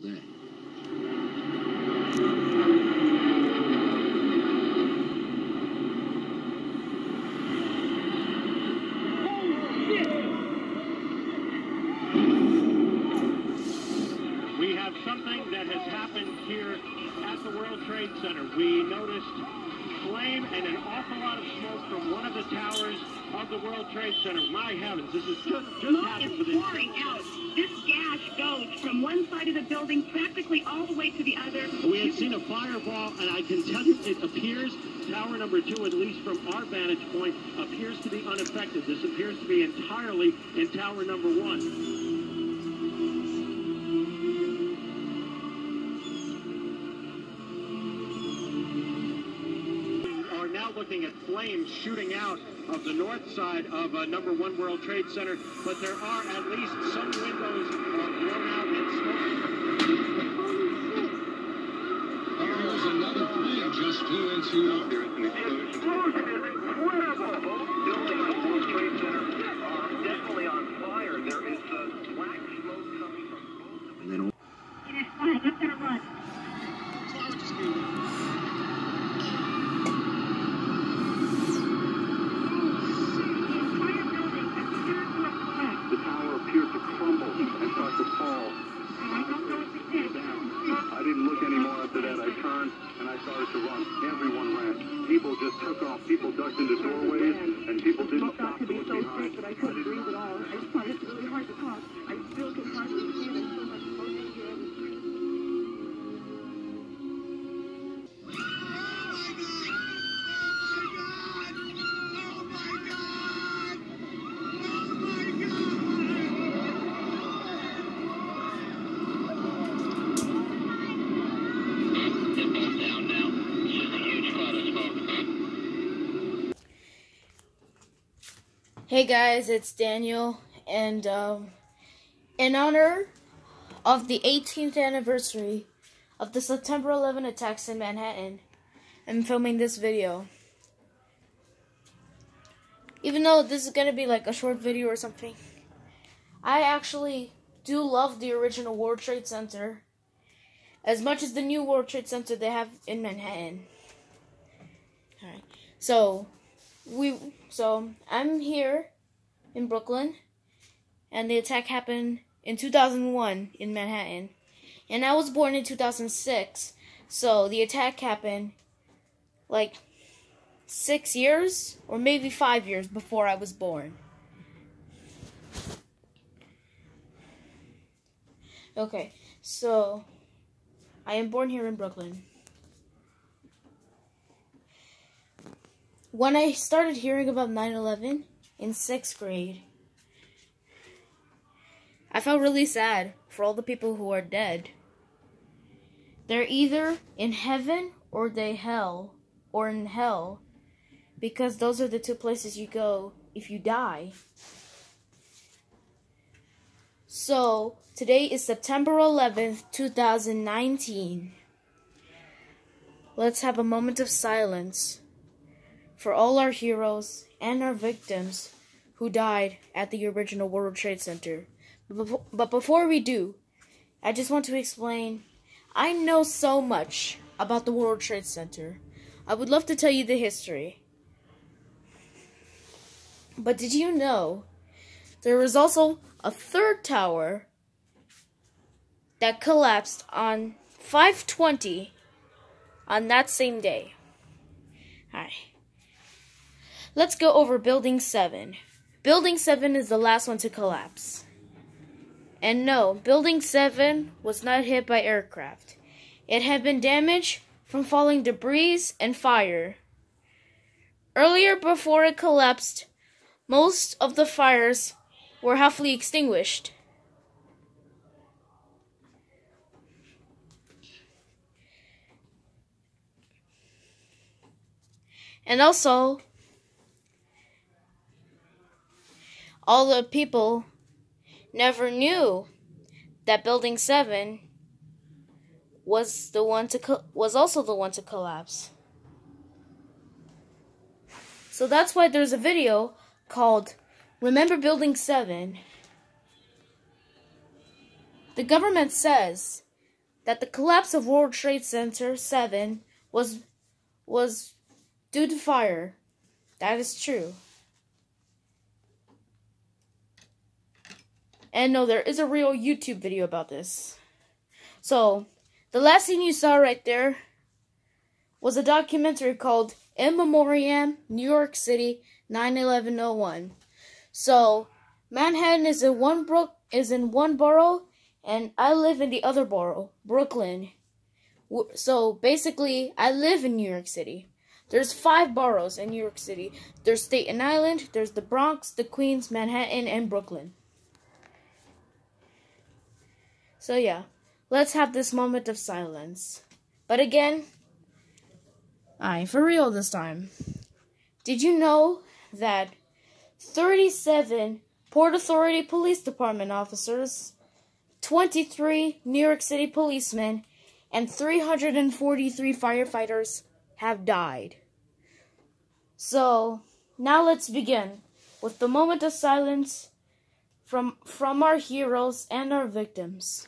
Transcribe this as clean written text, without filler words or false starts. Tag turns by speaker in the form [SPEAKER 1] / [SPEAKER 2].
[SPEAKER 1] We have something that has happened here at the World Trade Center. We noticed flame and an awful lot of smoke from one of the towers of the World Trade Center. My heavens, this is just happened within...
[SPEAKER 2] Smoke is pouring out. This gas goes from one side of the building practically all the way to the other.
[SPEAKER 1] We had seen a fireball, and I can tell you it appears tower number 2, at least from our vantage point, appears to be unaffected. This appears to be entirely in tower number 1. Looking at flames shooting out of the north side of number 1 World Trade Center, but there are at least some windows blown out and smoke.
[SPEAKER 3] There's another plane just flew into...
[SPEAKER 1] There's an explosion is incredible. Buildings of World Trade Center are definitely on fire. There is black smoke coming from both of them.
[SPEAKER 2] It is fine. I'm gonna run.
[SPEAKER 4] I didn't look anymore after that. I turned and I started to run. Everyone ran. People just took off. People ducked into doorways and people didn't stop to look behind.
[SPEAKER 5] But I couldn't breathe at all. I just find it's really hard to talk. I still can hardly breathe. There's so much smoke in here.
[SPEAKER 6] Hey guys, it's Daniel, and in honor of the 18th anniversary of the September 11 attacks in Manhattan, I'm filming this video. Even though this is gonna be like a short video or something, I actually do love the original World Trade Center as much as the new World Trade Center they have in Manhattan. Alright, so I'm here in Brooklyn, and the attack happened in 2001 in Manhattan, and I was born in 2006, so the attack happened like 6 years or maybe 5 years before I was born. Okay, so I am born here in Brooklyn. When I started hearing about 9/11 in 6th grade, I felt really sad for all the people who are dead. They're either in heaven or in hell, because those are the two places you go if you die. So, today is September 11th, 2019. Let's have a moment of silence for all our heroes and our victims who died at the original World Trade Center. But before we do, I just want to explain, I know so much about the World Trade Center. I would love to tell you the history. But did you know there was also a third tower that collapsed on 5/20 on that same day? Alright. Let's go over Building 7. Building 7 is the last one to collapse. And no, Building 7 was not hit by aircraft. It had been damaged from falling debris and fire. Earlier, before it collapsed, most of the fires were halfly extinguished. And also, all the people never knew that Building 7 was also the one to collapse. So that's why there's a video called Remember Building 7. The government says that the collapse of World Trade Center 7 was due to fire. That is true. And no, there is a real YouTube video about this. So, the last thing you saw right there was a documentary called In Memoriam, New York City, 9/11/01. So, Manhattan is in one borough, and I live in the other borough, Brooklyn. So, basically, I live in New York City. There's 5 boroughs in New York City. There's Staten Island, there's the Bronx, the Queens, Manhattan, and Brooklyn. So yeah, let's have this moment of silence. But again, for real this time. Did you know that 37 Port Authority Police Department officers, 23 New York City policemen, and 343 firefighters have died? So, now let's begin with the moment of silence from our heroes and our victims.